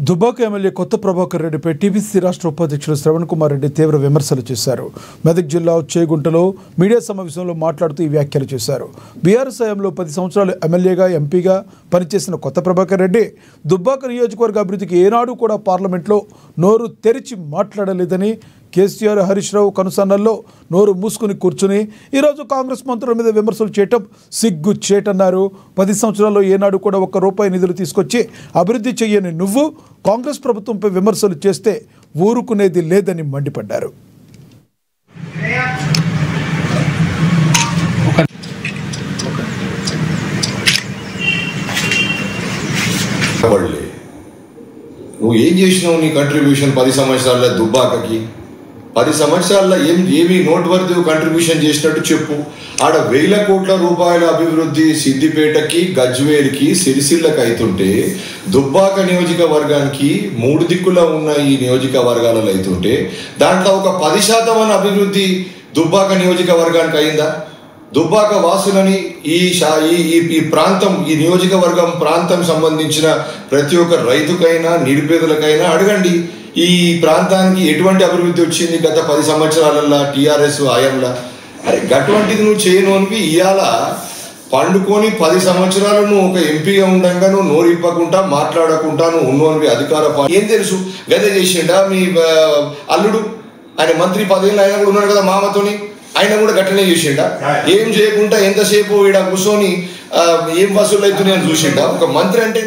Dubbaka MLA కొత్త ప్రభాకర్ రెడ్డిపై TPC రాష్ట్ర ఉపాధ్యక్షుడు శ్రవణ్ కుమార్ రెడ్డి తీవ్ర విమర్శలు చేశారు. మెదక్ జిల్లా చేగుంటలో మీడియా సమావేశంలో మాట్లాడుతూ ఈ వ్యాఖ్యలు చేశారు. బీఆర్ఎస్ హయాంలో 10 సంవత్సరాలు ఎమ్మెల్యేగా ఎంపీగా పనిచేసిన కొత్త ప్రభాకర్ రెడ్డి దుబ్బాక నియోజకవర్గ అభివృద్ధికి ఏనాడు కూడా పార్లమెంట్లో నోరు తెరిచి మాట్లాడలేదని, కేసీఆర్ హరీష్ రావు కనుసన్నల్లో నోరు మూసుకుని కూర్చుని ఈరోజు కాంగ్రెస్ మంత్రుల మీద విమర్శలు చేయటం సిగ్గు చేటన్నారు. 10 సంవత్సరాల్లో ఏనాడు కూడా ₹1 నిధులు తీసుకొచ్చి అభివృద్ధి చెయ్యని నువ్వు కాంగ్రెస్ ప్రభుత్వంపై విమర్శలు చేస్తే ఊరుకునేది లేదని మండిపడ్డారు. నువ్వు ఏం చేసినావు? నీ కంట్రిబ్యూషన్ 10 సంవత్సరాల దుబ్బాకకి 10 సంవత్సరాల్లో ఏమి నోట్వర్ది కంట్రిబ్యూషన్ చేసినట్టు చెప్పు. ఆడ ₹1,000 కోట్ల అభివృద్ధి సిద్దిపేటకి, గజ్వేల్కి, సిరిసిల్లకి అవుతుంటే దుబ్బాక నియోజకవర్గానికి 3 దిక్కులో ఉన్న ఈ నియోజకవర్గాలలో అవుతుంటే దాంట్లో ఒక 10% అభివృద్ధి దుబ్బాక నియోజకవర్గానికి అయిందా? దుబ్బాక వాసులని ఈ ప్రాంతం, ఈ నియోజకవర్గం ప్రాంతం సంబంధించిన ప్రతి ఒక్క రైతుకైనా నిరుపేదలకైనా అడగండి, ఈ ప్రాంతానికి ఎటువంటి అభివృద్ధి వచ్చింది గత 10 సంవత్సరాలలో టీఆర్ఎస్ హయాంలో? అరే అటువంటిది నువ్వు చేయనోనివి ఇవాళ పండుకొని 10 సంవత్సరాలు నువ్వు ఒక ఎంపీగా ఉండగా నువ్వు నోరిప్పకుండా మాట్లాడకుండా నువ్వు ఉన్నోనివి అధికార ఏం తెలుసు? గదే చేసిండా మీ అల్లుడు? ఆయన మంత్రి 10 ఏళ్ళు ఆయన కూడా ఉన్నాడు కదా మామతోని, ఆయన కూడా గట్టనే చేసిండా? ఏం చేయకుండా ఎంతసేపు ఈడ కూర్చొని ఏం వసూలు అవుతున్నాయని చూసిండా? ఒక మంత్రి అంటే